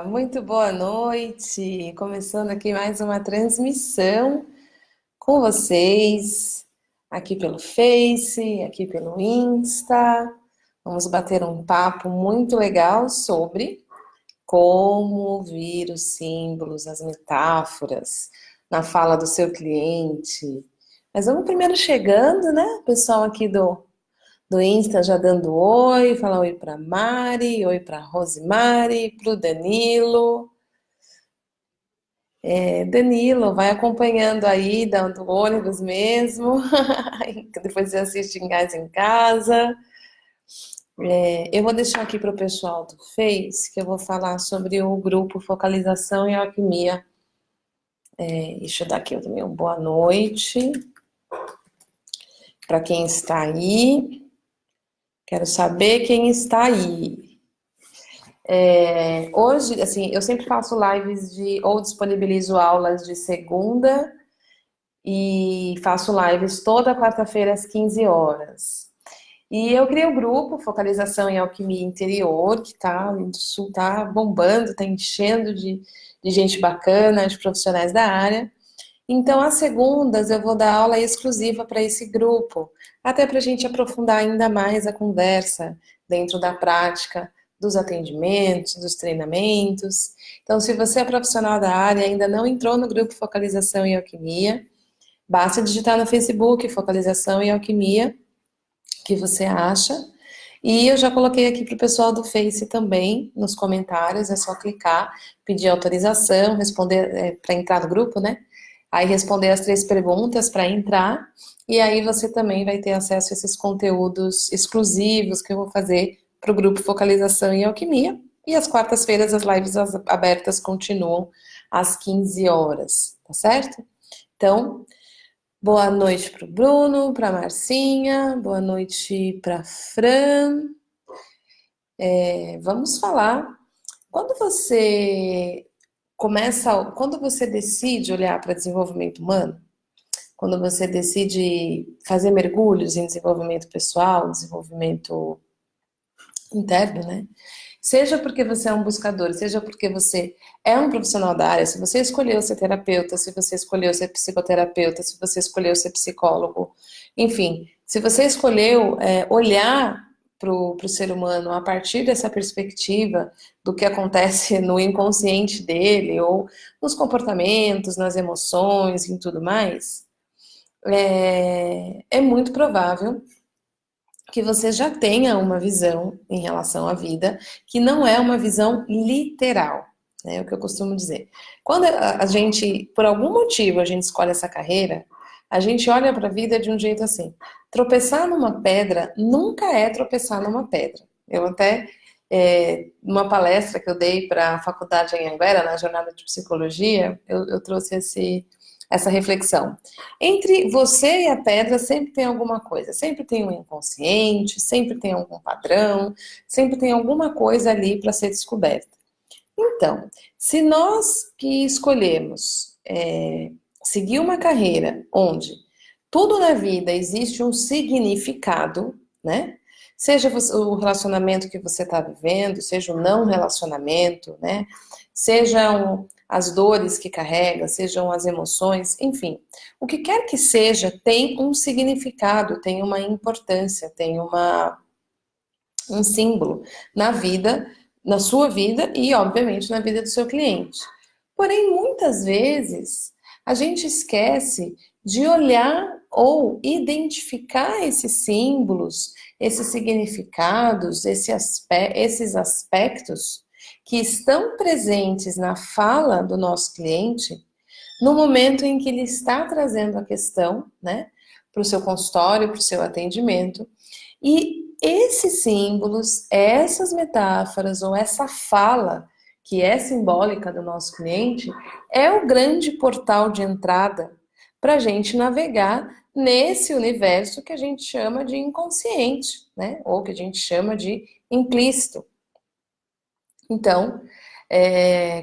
Muito boa noite. Começando aqui mais uma transmissão com vocês, aqui pelo Face, aqui pelo Insta. Vamos bater um papo muito legal sobre como ouvir os símbolos, as metáforas na fala do seu cliente. Mas vamos primeiro chegando, né? O pessoal aqui do Insta já dando oi, falar oi para Mari, oi para Rosemary, para o Danilo. Danilo, vai acompanhando aí, dando ônibus mesmo. Depois você assiste em casa. Eu vou deixar aqui para o pessoal do Face, que eu vou falar sobre o grupo Focalização e Alquimia. Deixa eu dar aqui também uma boa noite para quem está aí. Quero saber quem está aí. Hoje, assim, eu sempre faço lives ou disponibilizo aulas de segunda e faço lives toda quarta-feira às 15 horas. E eu criei um grupo, Focalização em Alquimia Interior, que tá ali do Sul, tá bombando, tá enchendo de gente bacana, de profissionais da área. Então, às segundas, eu vou dar aula exclusiva para esse grupo, até para a gente aprofundar ainda mais a conversa dentro da prática dos atendimentos, dos treinamentos. Então, se você é profissional da área e ainda não entrou no grupo Focalização em Alquimia, basta digitar no Facebook Focalização em Alquimia, que você acha. E eu já coloquei aqui para o pessoal do Face também, nos comentários, é só clicar, pedir autorização, responder para entrar no grupo, né? Aí responder as 3 perguntas para entrar, e aí você também vai ter acesso a esses conteúdos exclusivos que eu vou fazer para o grupo Focalização em Alquimia. E às quartas-feiras as lives abertas continuam às 15 horas, tá certo? Então, boa noite para o Bruno, para a Marcinha, boa noite para a Fran. Vamos falar. Quando você quando você decide olhar para desenvolvimento humano, quando você decide fazer mergulhos em desenvolvimento pessoal, desenvolvimento interno, né? Seja porque você é um buscador, seja porque você é um profissional da área, se você escolheu ser terapeuta, se você escolheu ser psicoterapeuta, se você escolheu ser psicólogo, enfim, se você escolheu olhar para o ser humano a partir dessa perspectiva do que acontece no inconsciente dele, ou nos comportamentos, nas emoções e tudo mais, é muito provável que você já tenha uma visão em relação à vida que não é uma visão literal, né? É o que eu costumo dizer. Quando a gente, por algum motivo, a gente escolhe essa carreira, a gente olha para a vida de um jeito assim. Tropeçar numa pedra nunca é tropeçar numa pedra. Eu até, numa palestra que eu dei para a faculdade em Anguera, na jornada de psicologia, eu trouxe essa reflexão. Entre você e a pedra sempre tem alguma coisa, sempre tem um inconsciente, sempre tem algum padrão, sempre tem alguma coisa ali para ser descoberta. Então, se nós que escolhemos seguir uma carreira onde tudo na vida existe um significado, né? Seja o relacionamento que você está vivendo, seja o não relacionamento, né? Sejam as dores que carrega, sejam as emoções, enfim. O que quer que seja tem um significado, tem uma importância, tem um símbolo na vida, na sua vida e, obviamente, na vida do seu cliente. Porém, muitas vezes, a gente esquece de olhar ou identificar esses símbolos, esses significados, esses aspectos que estão presentes na fala do nosso cliente no momento em que ele está trazendo a questão, né, para o seu consultório, para o seu atendimento. E esses símbolos, essas metáforas ou essa fala que é simbólica do nosso cliente, é o grande portal de entrada para a gente navegar nesse universo que a gente chama de inconsciente, né? Ou que a gente chama de implícito. Então,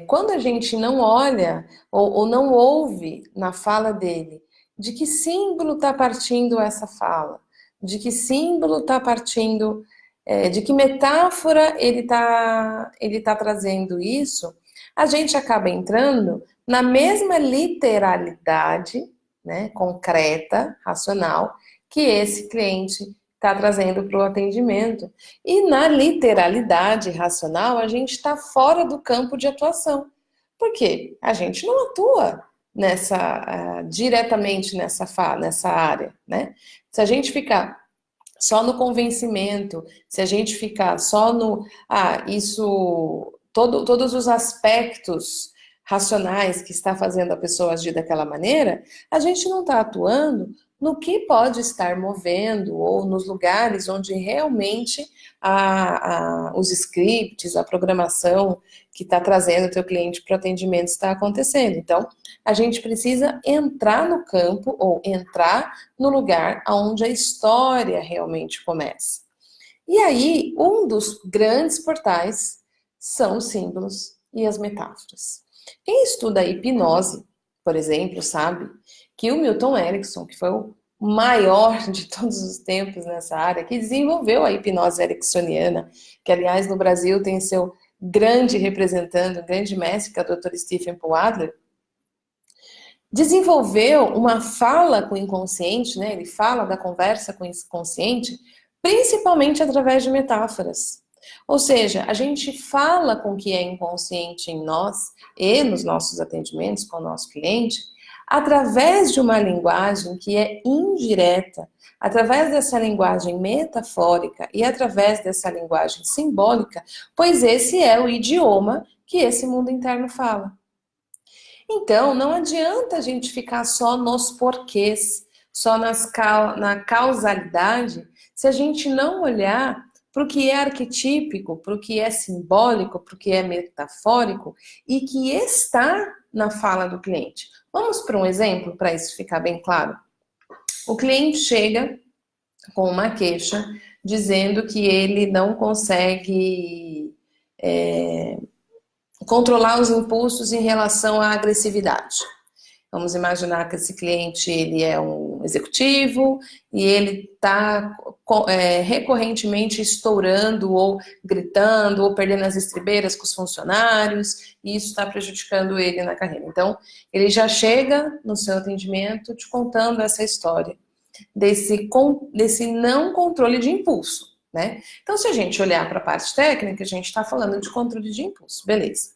quando a gente não olha ou não ouve na fala dele de que símbolo está partindo essa fala, de que símbolo está partindo de que metáfora ele tá trazendo isso, a gente acaba entrando na mesma literalidade, né, concreta, racional, que esse cliente está trazendo para o atendimento. E na literalidade racional, a gente está fora do campo de atuação. Por quê? A gente não atua diretamente nessa área, né? Se a gente ficar só no convencimento, se a gente ficar só no, todos os aspectos racionais que está fazendo a pessoa agir daquela maneira, a gente não está atuando no que pode estar movendo ou nos lugares onde realmente os scripts, a programação que está trazendo o teu cliente para o atendimento está acontecendo. Então, a gente precisa entrar no campo ou entrar no lugar onde a história realmente começa. E aí, um dos grandes portais são os símbolos e as metáforas. Quem estuda a hipnose, por exemplo, sabe que o Milton Erickson, que foi o maior de todos os tempos nessa área, que desenvolveu a hipnose ericksoniana, que aliás no Brasil tem seu grande representante, o grande mestre, que é o Dr. Stephen Paul Adler, desenvolveu uma fala com o inconsciente, né? Ele fala da conversa com o inconsciente, principalmente através de metáforas. Ou seja, a gente fala com o que é inconsciente em nós e nos nossos atendimentos com o nosso cliente, através de uma linguagem que é indireta, através dessa linguagem metafórica e através dessa linguagem simbólica, pois esse é o idioma que esse mundo interno fala. Então, não adianta a gente ficar só nos porquês, só na causalidade, se a gente não olhar para o que é arquetípico, para o que é simbólico, para o que é metafórico e que está na fala do cliente. Vamos para um exemplo para isso ficar bem claro? O cliente chega com uma queixa dizendo que ele não consegue controlar os impulsos em relação à agressividade. Vamos imaginar que esse cliente ele é um executivo e ele está recorrentemente estourando ou gritando ou perdendo as estribeiras com os funcionários e isso está prejudicando ele na carreira. Então, ele já chega no seu atendimento te contando essa história desse não controle de impulso, né? Então, se a gente olhar para a parte técnica, a gente está falando de controle de impulso, beleza.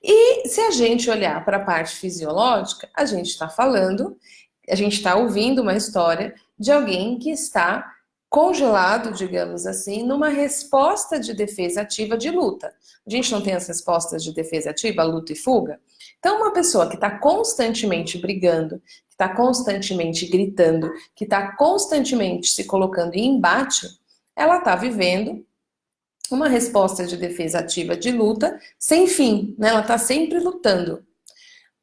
E se a gente olhar para a parte fisiológica, a gente está ouvindo uma história de alguém que está congelado, digamos assim, numa resposta de defesa ativa de luta. A gente não tem as respostas de defesa ativa, luta e fuga? Então, uma pessoa que está constantemente brigando, que está constantemente gritando, que está constantemente se colocando em embate, ela está vivendo uma resposta de defesa ativa de luta sem fim, né? Ela está sempre lutando.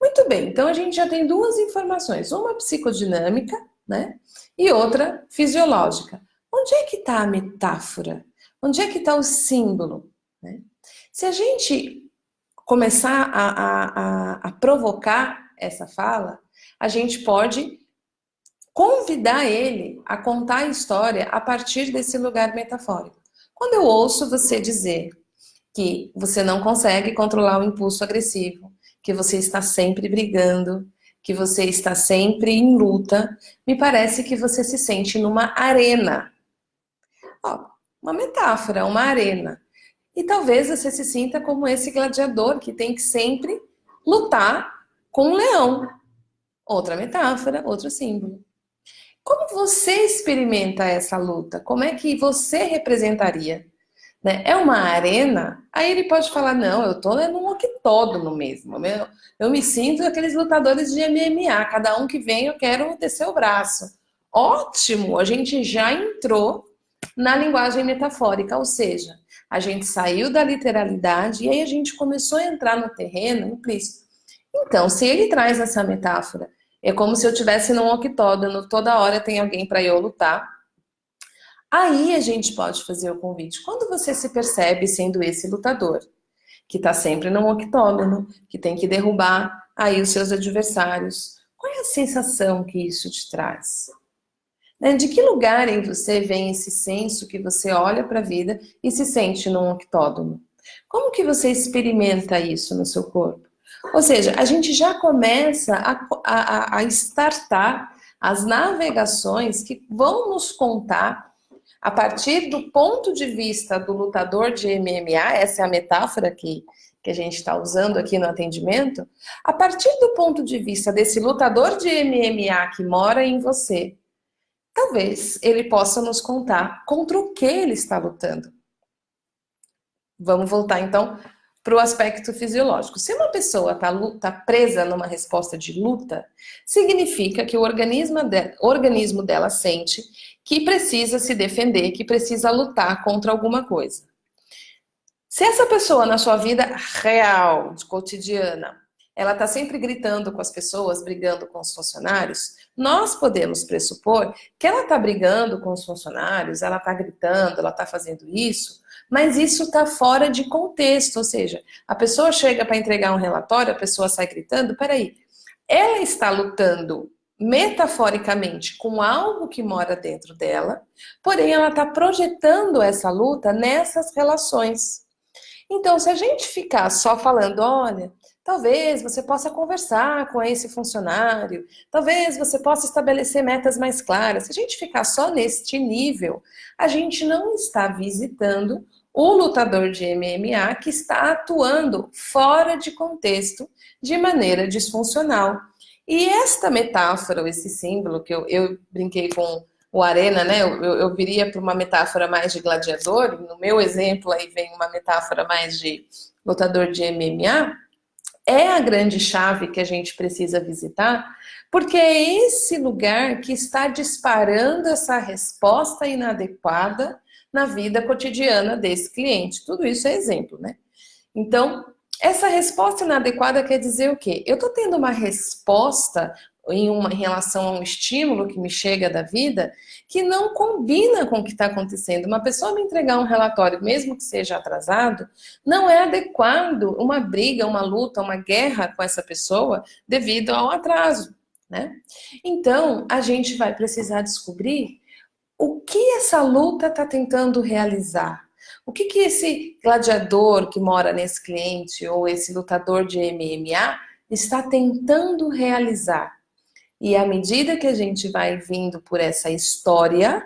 Muito bem, então a gente já tem duas informações, uma psicodinâmica, né? E outra fisiológica. Onde é que está a metáfora? Onde é que está o símbolo? Né? Se a gente começar a provocar essa fala, a gente pode convidar ele a contar a história a partir desse lugar metafórico. Quando eu ouço você dizer que você não consegue controlar o impulso agressivo, que você está sempre brigando, que você está sempre em luta, me parece que você se sente numa arena. Ó, uma metáfora, uma arena. E talvez você se sinta como esse gladiador que tem que sempre lutar com um leão. Outra metáfora, outro símbolo. Como você experimenta essa luta? Como é que você representaria? Né? É uma arena? Aí ele pode falar, não, eu tô num octógono mesmo. Eu me sinto aqueles lutadores de MMA, cada um que vem eu quero descer o braço. Ótimo, a gente já entrou na linguagem metafórica, ou seja, a gente saiu da literalidade e aí a gente começou a entrar no terreno implícito. Então, se ele traz essa metáfora, é como se eu estivesse num octógono, toda hora tem alguém para eu lutar. Aí a gente pode fazer o convite. Quando você se percebe sendo esse lutador, que está sempre num octógono, que tem que derrubar aí os seus adversários, qual é a sensação que isso te traz? Né? De que lugar em você vem esse senso que você olha para a vida e se sente num octógono? Como que você experimenta isso no seu corpo? Ou seja, a gente já começa a startar as navegações que vão nos contar, a partir do ponto de vista do lutador de MMA, essa é a metáfora que a gente está usando aqui no atendimento, a partir do ponto de vista desse lutador de MMA que mora em você, talvez ele possa nos contar contra o que ele está lutando. Vamos voltar então para o aspecto fisiológico. Se uma pessoa está presa numa resposta de luta, significa que o organismo dela sente que precisa se defender, que precisa lutar contra alguma coisa. Se essa pessoa na sua vida real, de cotidiana, ela está sempre gritando com as pessoas, brigando com os funcionários, nós podemos pressupor que ela está brigando com os funcionários, ela está gritando, ela está fazendo isso, mas isso está fora de contexto, ou seja, a pessoa chega para entregar um relatório, a pessoa sai gritando, peraí, ela está lutando metaforicamente com algo que mora dentro dela, porém ela está projetando essa luta nessas relações. Então, se a gente ficar só falando, olha, talvez você possa conversar com esse funcionário, talvez você possa estabelecer metas mais claras. Se a gente ficar só neste nível, a gente não está visitando o lutador de MMA que está atuando fora de contexto de maneira disfuncional. E esta metáfora, esse símbolo que eu brinquei com o Arena, né? Eu viria para uma metáfora mais de gladiador, no meu exemplo aí vem uma metáfora mais de lutador de MMA, é a grande chave que a gente precisa visitar, porque é esse lugar que está disparando essa resposta inadequada na vida cotidiana desse cliente. Tudo isso é exemplo, né? Então, essa resposta inadequada quer dizer o quê? Eu estou tendo uma resposta em relação a um estímulo que me chega da vida que não combina com o que está acontecendo. Uma pessoa me entregar um relatório, mesmo que seja atrasado, não é adequado uma briga, uma luta, uma guerra com essa pessoa devido ao atraso, né? Então, a gente vai precisar descobrir o que essa luta está tentando realizar. O que esse gladiador que mora nesse cliente ou esse lutador de MMA está tentando realizar? E à medida que a gente vai vindo por essa história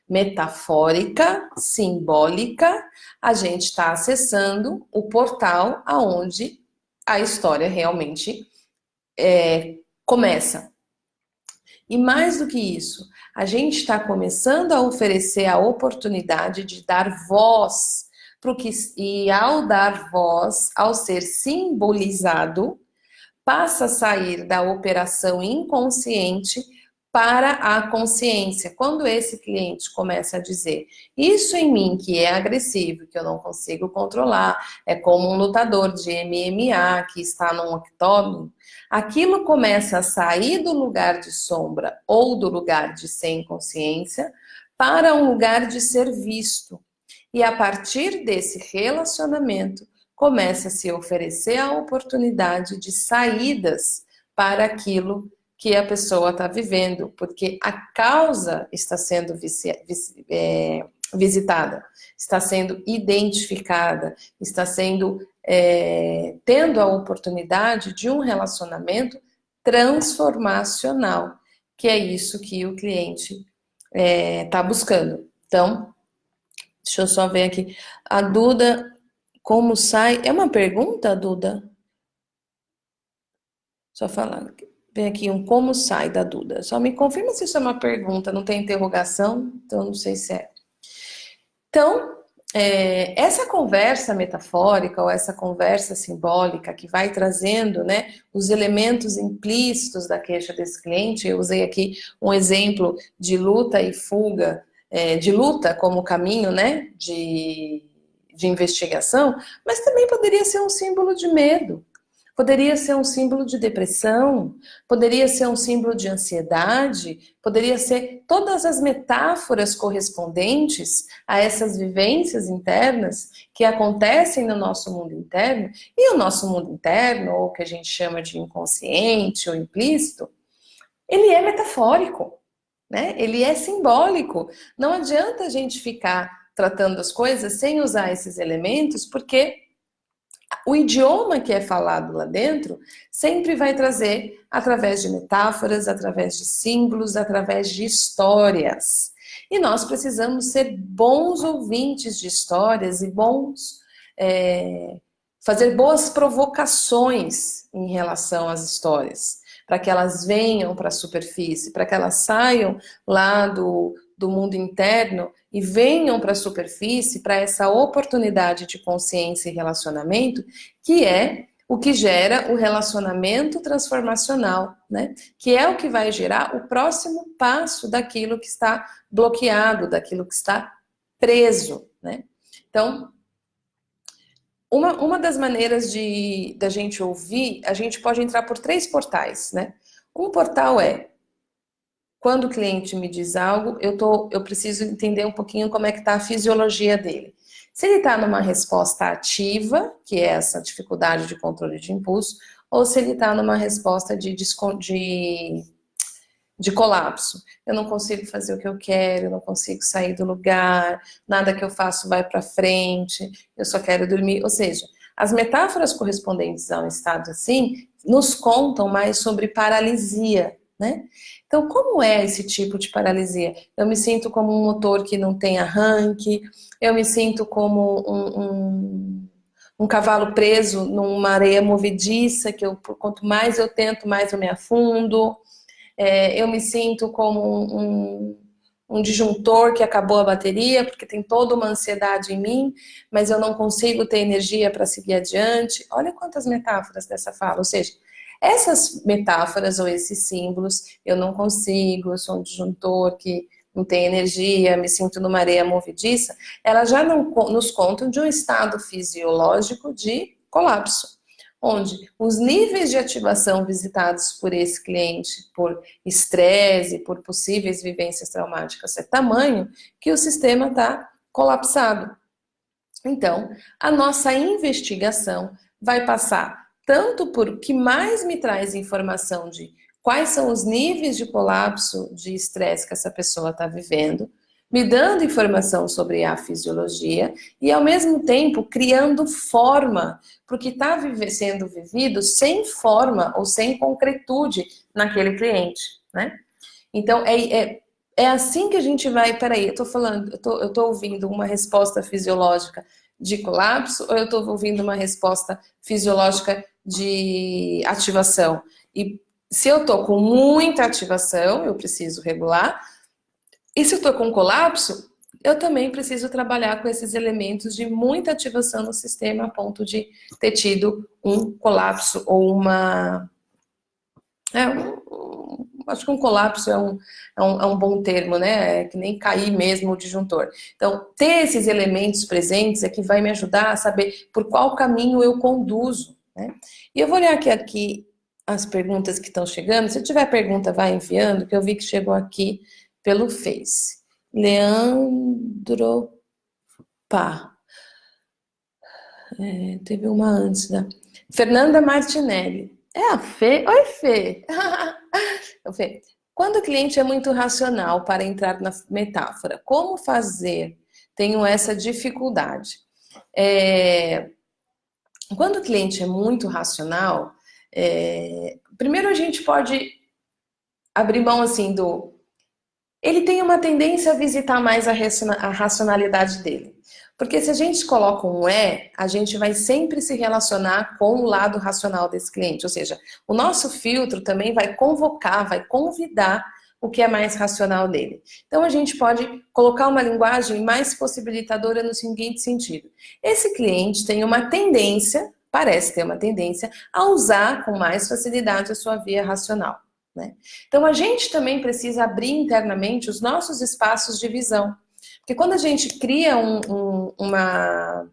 metafórica, simbólica, a gente está acessando o portal aonde a história realmente começa. E mais do que isso, a gente está começando a oferecer a oportunidade de dar voz para o que, e ao dar voz, ao ser simbolizado, passa a sair da operação inconsciente para a consciência. Quando esse cliente começa a dizer, isso em mim que é agressivo, que eu não consigo controlar, é como um lutador de MMA que está num octógono, aquilo começa a sair do lugar de sombra ou do lugar de sem consciência para um lugar de ser visto. E a partir desse relacionamento, começa a se oferecer a oportunidade de saídas para aquilo que a pessoa está vivendo, porque a causa está sendo visitada, está sendo identificada, está sendo tendo a oportunidade de um relacionamento transformacional, que é isso que o cliente está buscando. Então, deixa eu só ver aqui. A Duda, como sai? É uma pergunta, Duda? Só falar. Vem aqui um como sai da Duda. Só me confirma se isso é uma pergunta, não tem interrogação, então não sei se é. Então, essa conversa metafórica ou essa conversa simbólica que vai trazendo, né, os elementos implícitos da queixa desse cliente, eu usei aqui um exemplo de luta e fuga, de luta como caminho, né, de investigação, mas também poderia ser um símbolo de medo, poderia ser um símbolo de depressão, poderia ser um símbolo de ansiedade, poderia ser todas as metáforas correspondentes a essas vivências internas que acontecem no nosso mundo interno, e o nosso mundo interno, ou o que a gente chama de inconsciente ou implícito, ele é metafórico. né? Ele é simbólico. Não adianta a gente ficar tratando as coisas sem usar esses elementos, porque o idioma que é falado lá dentro sempre vai trazer através de metáforas, através de símbolos, através de histórias. E nós precisamos ser bons ouvintes de histórias e fazer boas provocações em relação às histórias, para que elas venham para a superfície, para que elas saiam lá do mundo interno e venham para a superfície, para essa oportunidade de consciência e relacionamento, que é o que gera o relacionamento transformacional, né? Que é o que vai gerar o próximo passo daquilo que está bloqueado, daquilo que está preso, né? Então, uma das maneiras da gente ouvir, a gente pode entrar por 3 portais, né? Um portal é quando o cliente me diz algo, eu preciso entender um pouquinho como é que está a fisiologia dele. Se ele está numa resposta ativa, que é essa dificuldade de controle de impulso, ou se ele está numa resposta de colapso. Eu não consigo fazer o que eu quero, eu não consigo sair do lugar, nada que eu faço vai para frente, eu só quero dormir. Ou seja, as metáforas correspondentes a um estado assim nos contam mais sobre paralisia, né? Então, como é esse tipo de paralisia? Eu me sinto como um motor que não tem arranque, eu me sinto como um cavalo preso numa areia movediça, quanto mais eu tento, mais eu me afundo. Eu me sinto como um disjuntor que acabou a bateria, porque tem toda uma ansiedade em mim, mas eu não consigo ter energia para seguir adiante. Olha quantas metáforas dessa fala. Ou seja, essas metáforas ou esses símbolos, eu não consigo, eu sou um disjuntor que não tem energia, me sinto numa areia movediça, elas já não nos contam de um estado fisiológico de colapso, onde os níveis de ativação visitados por esse cliente, por estresse, por possíveis vivências traumáticas, é tamanho que o sistema está colapsado. Então, a nossa investigação vai passar tanto por o que mais me traz informação de quais são os níveis de colapso, de estresse que essa pessoa está vivendo, me dando informação sobre a fisiologia e, ao mesmo tempo, criando forma para o que está sendo vivido sem forma ou sem concretude naquele cliente, né? Então, é assim que a gente vai... Peraí, eu tô ouvindo uma resposta fisiológica de colapso ou eu estou ouvindo uma resposta fisiológica de ativação? E se eu estou com muita ativação, eu preciso regular. E se eu estou com colapso, eu também preciso trabalhar com esses elementos de muita ativação no sistema a ponto de ter tido um colapso ou uma... acho que um colapso é um bom termo, né? É que nem cair mesmo o disjuntor. Então, ter esses elementos presentes é que vai me ajudar a saber por qual caminho eu conduzo, né? E eu vou olhar aqui as perguntas que estão chegando. Se tiver pergunta, vai enviando, que eu vi que chegou aqui pelo Face. Leandro Pá. Teve uma antes, né? Fernanda Martinelli. É a Fê? Oi, Fê. Fê. Quando o cliente é muito racional para entrar na metáfora, como fazer? Tenho essa dificuldade. Quando o cliente é muito racional, primeiro a gente pode abrir mão assim ele tem uma tendência a visitar mais a racionalidade dele. Porque se a gente coloca um a gente vai sempre se relacionar com o lado racional desse cliente. Ou seja, o nosso filtro também vai convocar, vai convidar o que é mais racional dele. Então a gente pode colocar uma linguagem mais possibilitadora no seguinte sentido. Esse cliente tem uma tendência, parece ter uma tendência, a usar com mais facilidade a sua via racional, né? Então a gente também precisa abrir internamente os nossos espaços de visão. Porque quando a gente cria uma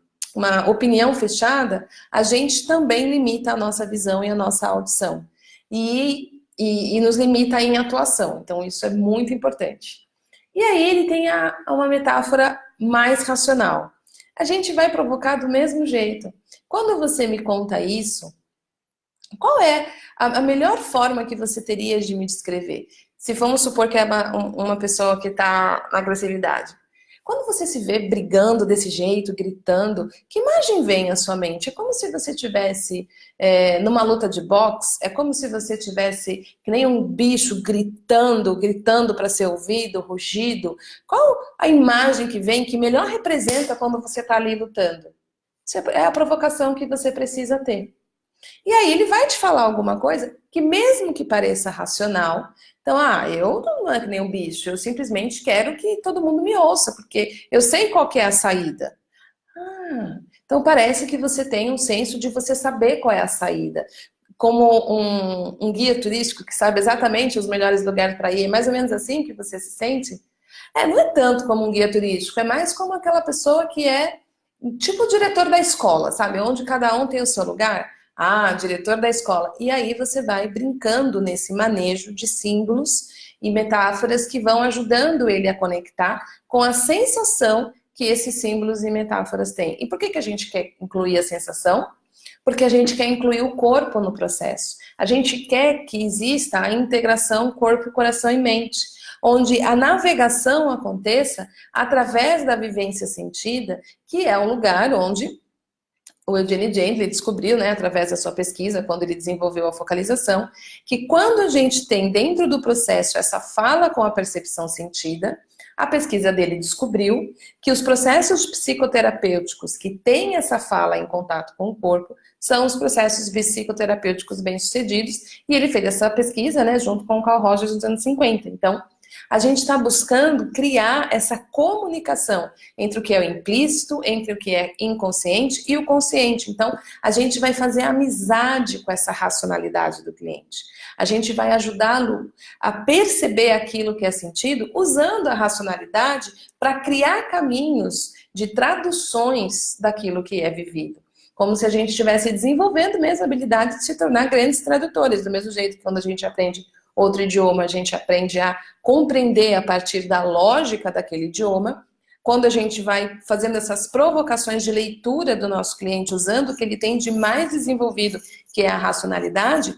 opinião fechada, a gente também limita a nossa visão e a nossa audição. E nos limita em atuação. Então isso é muito importante. E aí ele tem uma metáfora mais racional. A gente vai provocar do mesmo jeito. Quando você me conta isso, Qual é a melhor forma que você teria de me descrever? Se vamos supor que é uma pessoa que está na agressividade. Quando você se vê brigando desse jeito, gritando, que imagem vem à sua mente? É como se você estivesse numa luta de boxe, é como se você tivesse que nem um bicho gritando, gritando para ser ouvido, rugido. Qual a imagem que vem que melhor representa quando você está ali lutando? Isso é a provocação que você precisa ter. E aí ele vai te falar alguma coisa que mesmo que pareça racional, então, eu não é que nem um bicho, eu simplesmente quero que todo mundo me ouça, porque eu sei qual que é a saída. Então parece que você tem um senso de você saber qual é a saída. Como um guia turístico que sabe exatamente os melhores lugares para ir, é mais ou menos assim que você se sente? Não é tanto como um guia turístico, é mais como aquela pessoa que é tipo o diretor da escola, sabe? Onde cada um tem o seu lugar. Diretor da escola. E aí você vai brincando nesse manejo de símbolos e metáforas que vão ajudando ele a conectar com a sensação que esses símbolos e metáforas têm. E por que a gente quer incluir a sensação? Porque a gente quer incluir o corpo no processo. A gente quer que exista a integração corpo, coração e mente, onde a navegação aconteça através da vivência sentida, que é um lugar onde o Eugene Gentry descobriu, né, através da sua pesquisa, quando ele desenvolveu a focalização, que quando a gente tem dentro do processo essa fala com a percepção sentida, a pesquisa dele descobriu que os processos psicoterapêuticos que têm essa fala em contato com o corpo são os processos psicoterapêuticos bem-sucedidos, e ele fez essa pesquisa, né, junto com o Carl Rogers nos anos 50. Então, a gente está buscando criar essa comunicação entre o que é o implícito, entre o que é inconsciente e o consciente. Então, a gente vai fazer amizade com essa racionalidade do cliente. A gente vai ajudá-lo a perceber aquilo que é sentido usando a racionalidade para criar caminhos de traduções daquilo que é vivido. Como se a gente estivesse desenvolvendo mesmo a habilidade de se tornar grandes tradutores, do mesmo jeito que quando a gente aprende outro idioma, a gente aprende a compreender a partir da lógica daquele idioma. Quando a gente vai fazendo essas provocações de leitura do nosso cliente, usando o que ele tem de mais desenvolvido, que é a racionalidade,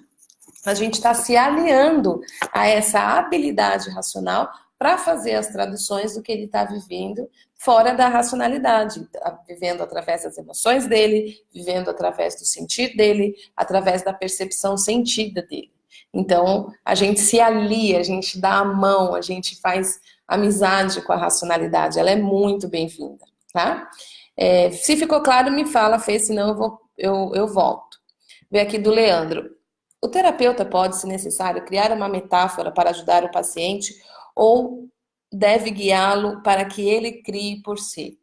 a gente está se aliando a essa habilidade racional para fazer as traduções do que ele está vivendo fora da racionalidade, vivendo através das emoções dele, vivendo através do sentir dele, através da percepção sentida dele. Então, a gente se alia, a gente dá a mão, a gente faz amizade com a racionalidade. Ela é muito bem-vinda, tá? Se ficou claro, me fala, Fê, senão eu volto. Vem aqui do Leandro. O terapeuta pode, se necessário, criar uma metáfora para ajudar o paciente ou deve guiá-lo para que ele crie por si?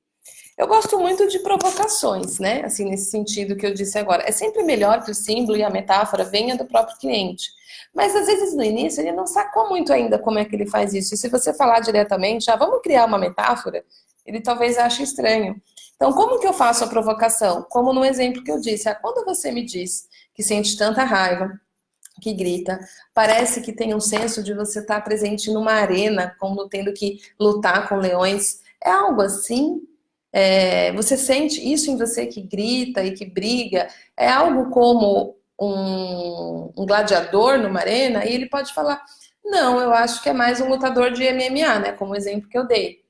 Eu gosto muito de provocações, né? Assim, nesse sentido que eu disse agora. É sempre melhor que o símbolo e a metáfora venham do próprio cliente. Mas, às vezes, no início, ele não sacou muito ainda como é que ele faz isso. E se você falar diretamente, vamos criar uma metáfora, ele talvez ache estranho. Então, como que eu faço a provocação? Como no exemplo que eu disse. Quando você me diz que sente tanta raiva, que grita, parece que tem um senso de você estar presente numa arena, como tendo que lutar com leões. É algo assim? Você sente isso em você que grita e que briga? É algo como um gladiador numa arena? E ele pode falar, não, eu acho que é mais um lutador de MMA, né? Como o exemplo que eu dei.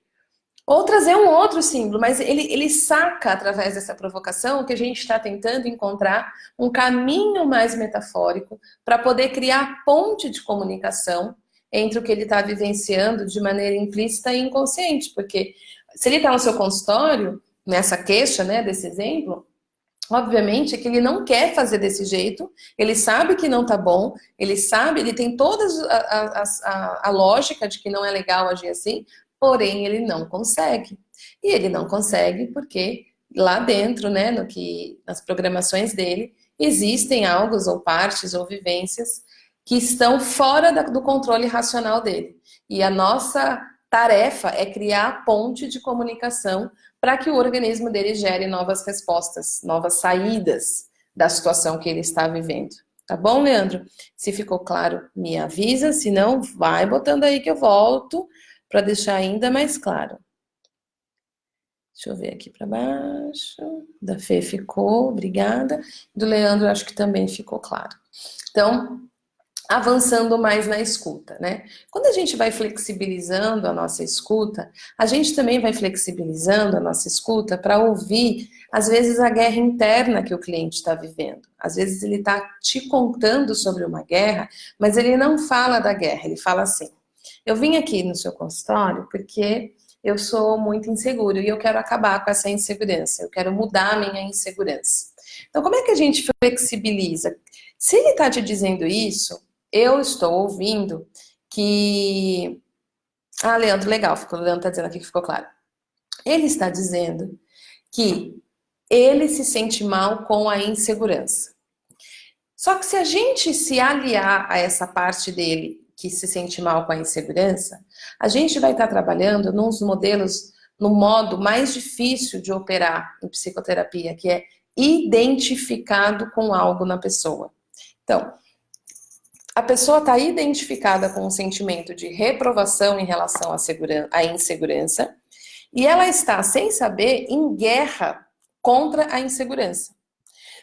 Ou trazer um outro símbolo, mas ele saca através dessa provocação que a gente está tentando encontrar um caminho mais metafórico para poder criar ponte de comunicação entre o que ele está vivenciando de maneira implícita e inconsciente, porque se ele está no seu consultório, nessa queixa, né, desse exemplo, obviamente que ele não quer fazer desse jeito, ele sabe que não tá bom, ele sabe, ele tem toda a lógica de que não é legal agir assim, porém ele não consegue. E ele não consegue porque lá dentro, né, nas programações dele, existem algo ou partes ou vivências que estão fora do controle racional dele. E a nossa tarefa é criar a ponte de comunicação para que o organismo dele gere novas respostas, novas saídas da situação que ele está vivendo. Tá bom, Leandro? Se ficou claro, me avisa, se não, vai botando aí que eu volto para deixar ainda mais claro. Deixa eu ver aqui para baixo. Da Fê ficou, obrigada. Do Leandro, acho que também ficou claro. Então, avançando mais na escuta, né? Quando a gente vai flexibilizando a nossa escuta, a gente também vai flexibilizando a nossa escuta para ouvir, às vezes, a guerra interna que o cliente está vivendo. Às vezes ele está te contando sobre uma guerra, mas ele não fala da guerra, ele fala assim: eu vim aqui no seu consultório porque eu sou muito inseguro e eu quero acabar com essa insegurança, eu quero mudar a minha insegurança. Então, como é que a gente flexibiliza? Se ele está te dizendo isso, eu estou ouvindo que... Ah, Leandro, legal, o Leandro está dizendo aqui que ficou claro. Ele está dizendo que ele se sente mal com a insegurança. Só que se a gente se aliar a essa parte dele que se sente mal com a insegurança, a gente vai estar trabalhando nos modelos, no modo mais difícil de operar em psicoterapia, que é identificado com algo na pessoa. Então, a pessoa está identificada com um sentimento de reprovação em relação à insegurança e ela está, sem saber, em guerra contra a insegurança.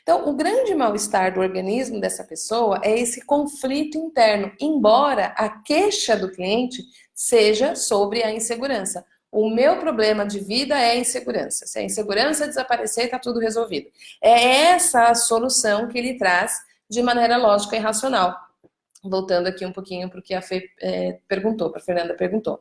Então, o grande mal-estar do organismo dessa pessoa é esse conflito interno, embora a queixa do cliente seja sobre a insegurança. O meu problema de vida é a insegurança. Se a insegurança desaparecer, está tudo resolvido. É essa a solução que ele traz de maneira lógica e racional. Voltando aqui um pouquinho para o que a Fê perguntou, para a Fernanda perguntou.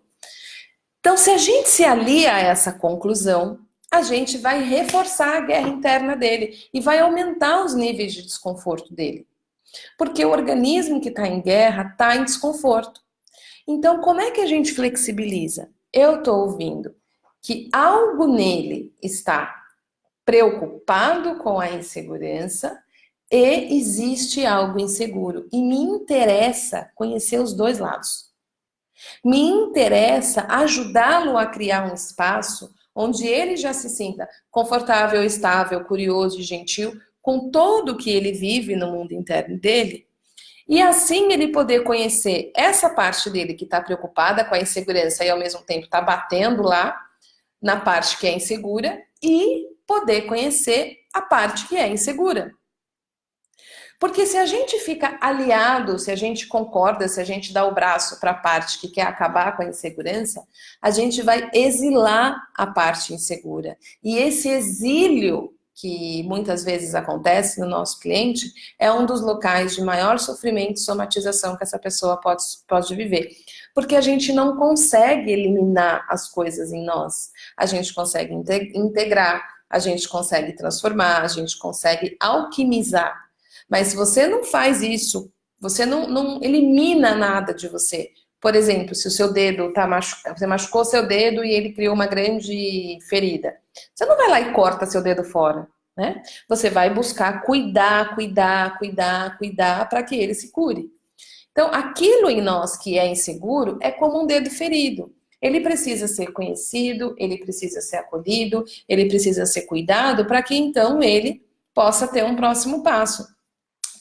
Então, se a gente se alia a essa conclusão, a gente vai reforçar a guerra interna dele e vai aumentar os níveis de desconforto dele. Porque o organismo que está em guerra está em desconforto. Então, como é que a gente flexibiliza? Eu estou ouvindo que algo nele está preocupado com a insegurança e existe algo inseguro. E me interessa conhecer os dois lados. Me interessa ajudá-lo a criar um espaço onde ele já se sinta confortável, estável, curioso e gentil com tudo que ele vive no mundo interno dele. E assim ele poder conhecer essa parte dele que está preocupada com a insegurança e ao mesmo tempo está batendo lá na parte que é insegura e poder conhecer a parte que é insegura. Porque se a gente fica aliado, se a gente concorda, se a gente dá o braço para a parte que quer acabar com a insegurança, a gente vai exilar a parte insegura. E esse exílio, que muitas vezes acontece no nosso cliente, é um dos locais de maior sofrimento e somatização que essa pessoa pode viver. Porque a gente não consegue eliminar as coisas em nós. A gente consegue integrar, a gente consegue transformar, a gente consegue alquimizar. Mas se você não faz isso, você não elimina nada de você. Por exemplo, se o seu dedo está machucado, você machucou seu dedo e ele criou uma grande ferida. Você não vai lá e corta seu dedo fora, né? Você vai buscar cuidar para que ele se cure. Então, aquilo em nós que é inseguro é como um dedo ferido. Ele precisa ser conhecido, ele precisa ser acolhido, ele precisa ser cuidado para que então ele possa ter um próximo passo.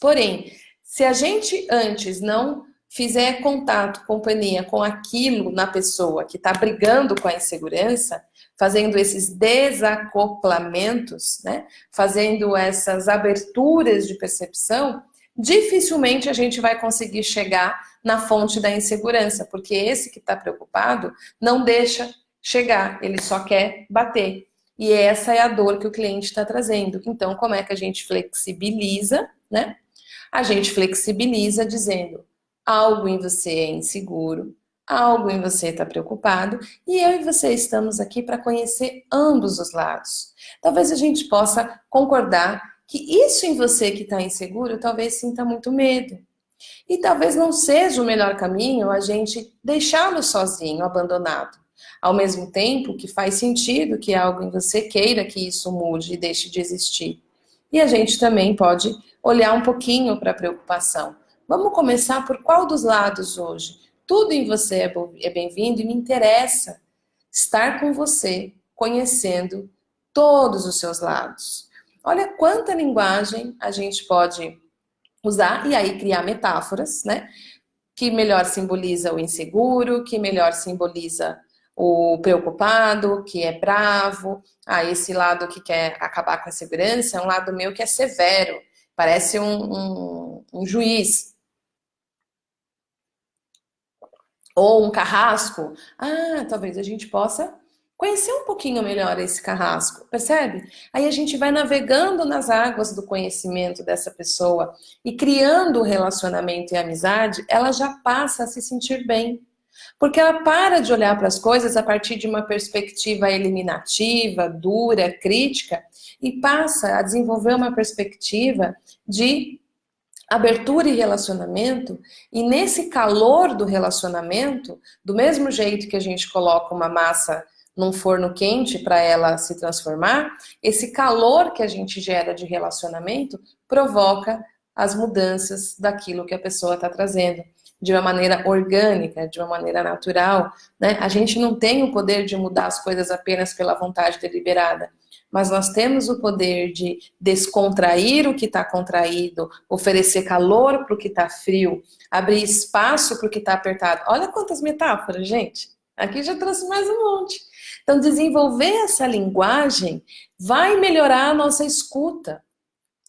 Porém, se a gente antes não fizer contato, companhia com aquilo na pessoa que está brigando com a insegurança, fazendo esses desacoplamentos, né? Fazendo essas aberturas de percepção, dificilmente a gente vai conseguir chegar na fonte da insegurança, porque esse que está preocupado não deixa chegar, ele só quer bater. E essa é a dor que o cliente está trazendo. Então, como é que a gente flexibiliza, né? A gente flexibiliza dizendo: algo em você é inseguro, algo em você está preocupado, e eu e você estamos aqui para conhecer ambos os lados. Talvez a gente possa concordar que isso em você que está inseguro, talvez sinta muito medo. E talvez não seja o melhor caminho a gente deixá-lo sozinho, abandonado. Ao mesmo tempo que faz sentido que algo em você queira que isso mude e deixe de existir. E a gente também pode olhar um pouquinho para a preocupação. Vamos começar por qual dos lados hoje? Tudo em você é bem-vindo e me interessa estar com você, conhecendo todos os seus lados. Olha quanta linguagem a gente pode usar e aí criar metáforas, né? Que melhor simboliza o inseguro, que melhor simboliza o preocupado, que é bravo. Esse lado que quer acabar com a segurança é um lado meu que é severo, parece um juiz. Ou um carrasco. Talvez a gente possa conhecer um pouquinho melhor esse carrasco, percebe? Aí a gente vai navegando nas águas do conhecimento dessa pessoa e criando o relacionamento e amizade, ela já passa a se sentir bem. Porque ela para de olhar para as coisas a partir de uma perspectiva eliminativa, dura, crítica, e passa a desenvolver uma perspectiva de abertura e relacionamento, e nesse calor do relacionamento, do mesmo jeito que a gente coloca uma massa num forno quente para ela se transformar, esse calor que a gente gera de relacionamento provoca as mudanças daquilo que a pessoa está trazendo, de uma maneira orgânica, de uma maneira natural, né? A gente não tem o poder de mudar as coisas apenas pela vontade deliberada, mas nós temos o poder de descontrair o que está contraído, oferecer calor para o que está frio, abrir espaço para o que está apertado. Olha quantas metáforas, gente. Aqui já trouxe mais um monte. Então, desenvolver essa linguagem vai melhorar a nossa escuta,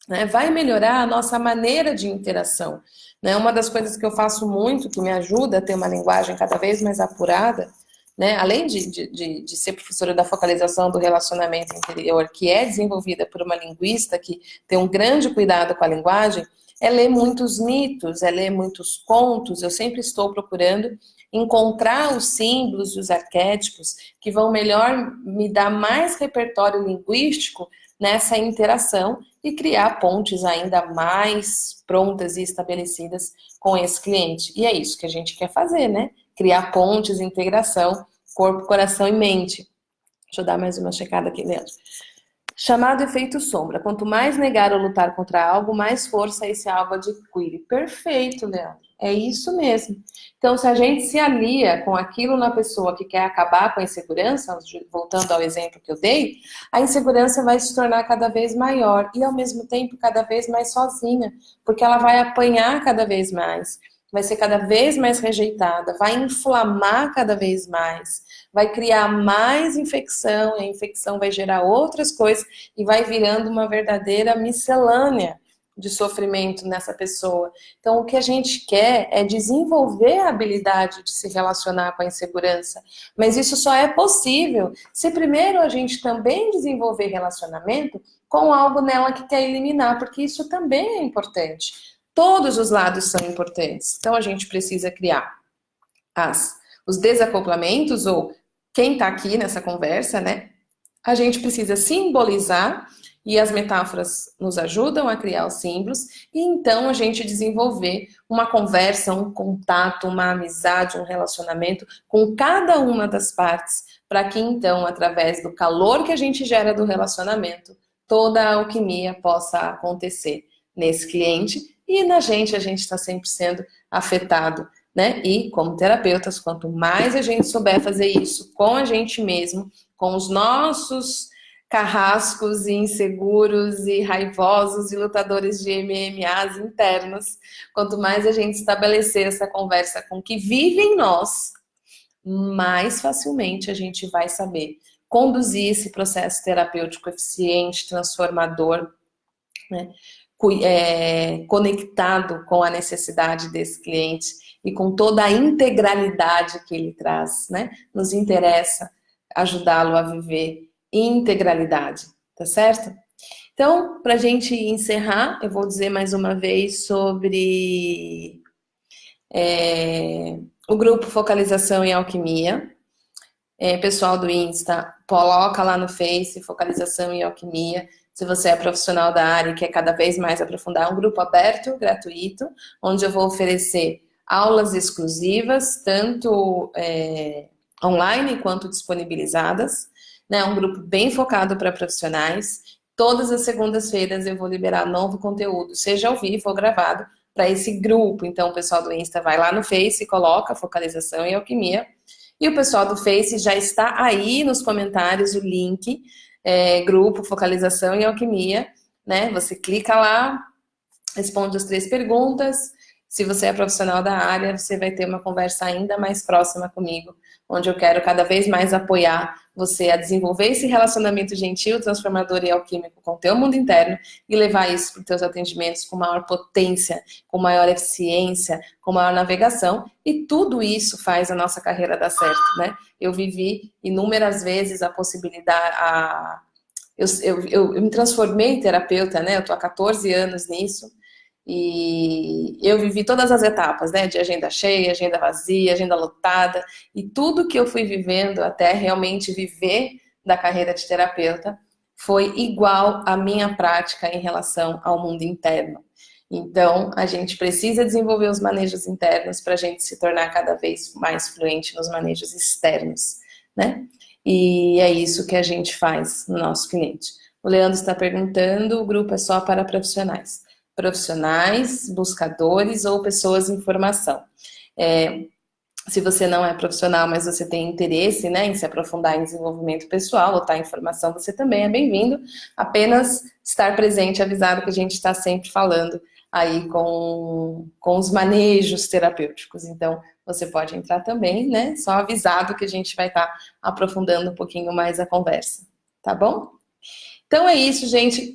né? Vai melhorar a nossa maneira de interação. Né? Uma das coisas que eu faço muito, que me ajuda a ter uma linguagem cada vez mais apurada, né? Além de ser professora da focalização do relacionamento interior, que é desenvolvida por uma linguista que tem um grande cuidado com a linguagem, é ler muitos mitos, é ler muitos contos. Eu sempre estou procurando encontrar os símbolos e os arquétipos que vão melhor me dar mais repertório linguístico nessa interação e criar pontes ainda mais prontas e estabelecidas com esse cliente. E é isso que a gente quer fazer, né? Criar pontes, integração, corpo, coração e mente. Deixa eu dar mais uma checada aqui dentro. Chamado efeito sombra. Quanto mais negar ou lutar contra algo, mais força esse algo adquire. Perfeito, Leandro. É isso mesmo. Então, se a gente se alia com aquilo na pessoa que quer acabar com a insegurança, voltando ao exemplo que eu dei, a insegurança vai se tornar cada vez maior e, ao mesmo tempo, cada vez mais sozinha, porque ela vai apanhar cada vez mais, vai ser cada vez mais rejeitada, vai inflamar cada vez mais, vai criar mais infecção, e a infecção vai gerar outras coisas e vai virando uma verdadeira miscelânea de sofrimento nessa pessoa. Então, o que a gente quer é desenvolver a habilidade de se relacionar com a insegurança, mas isso só é possível se primeiro a gente também desenvolver relacionamento com algo nela que quer eliminar, porque isso também é importante. Todos os lados são importantes. Então, a gente precisa criar os desacoplamentos, ou quem está aqui nessa conversa, né? A gente precisa simbolizar, e as metáforas nos ajudam a criar os símbolos, e então a gente desenvolver uma conversa, um contato, uma amizade, um relacionamento com cada uma das partes, para que então, através do calor que a gente gera do relacionamento, toda a alquimia possa acontecer nesse cliente, e na gente, a gente está sempre sendo afetado, né? E como terapeutas, quanto mais a gente souber fazer isso com a gente mesmo, com os nossos carrascos e inseguros e raivosos e lutadores de MMAs internos, quanto mais a gente estabelecer essa conversa com o que vive em nós, mais facilmente a gente vai saber conduzir esse processo terapêutico eficiente, transformador, né? Conectado com a necessidade desse cliente e com toda a integralidade que ele traz, né? Nos interessa ajudá-lo a viver integralidade, tá certo? Então, para a gente encerrar, eu vou dizer mais uma vez sobre o grupo Focalização em Alquimia. Pessoal do Insta, coloca lá no Face, Focalização em Alquimia. Se você é profissional da área e quer cada vez mais aprofundar, é um grupo aberto, gratuito, onde eu vou oferecer aulas exclusivas, tanto online quanto disponibilizadas. É um grupo bem focado para profissionais. Todas as segundas-feiras eu vou liberar novo conteúdo, seja ao vivo ou gravado, para esse grupo. Então, o pessoal do Insta vai lá no Face e coloca Focalização em Alquimia. E o pessoal do Face já está aí nos comentários o link, grupo Focalização em Alquimia, né? Você clica lá, responde as 3 perguntas Se você é profissional da área, você vai ter uma conversa ainda mais próxima comigo, onde eu quero cada vez mais apoiar você a desenvolver esse relacionamento gentil, transformador e alquímico com o teu mundo interno e levar isso para os teus atendimentos com maior potência, com maior eficiência, com maior navegação, e tudo isso faz a nossa carreira dar certo, né? Eu vivi inúmeras vezes a possibilidade, eu me transformei em terapeuta, né? Eu tô há 14 anos nisso, e eu vivi todas as etapas, né? De agenda cheia, agenda vazia, agenda lotada, e tudo que eu fui vivendo até realmente viver da carreira de terapeuta foi igual à minha prática em relação ao mundo interno. Então, a gente precisa desenvolver os manejos internos para a gente se tornar cada vez mais fluente nos manejos externos, né? E é isso que a gente faz no nosso cliente. O Leandro está perguntando, o grupo é só para profissionais. Profissionais, buscadores ou pessoas em formação. Se você não é profissional, mas você tem interesse, né, em se aprofundar em desenvolvimento pessoal ou estar em formação, você também é bem-vindo. Apenas estar presente, avisado que a gente está sempre falando aí com os manejos terapêuticos. Então, você pode entrar também, né? Só avisado que a gente vai estar aprofundando um pouquinho mais a conversa, tá bom? Então é isso, gente.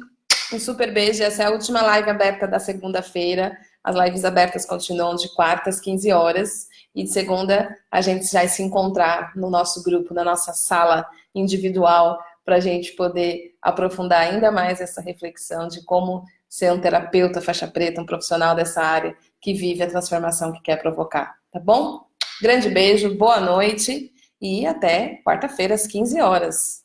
Um super beijo. Essa é a última live aberta da segunda-feira. As lives abertas continuam de quarta às 15 horas. E de segunda a gente vai se encontrar no nosso grupo, na nossa sala individual, para a gente poder aprofundar ainda mais essa reflexão de como ser um terapeuta faixa preta, um profissional dessa área que vive a transformação que quer provocar, tá bom? Grande beijo, boa noite e até quarta-feira às 15 horas.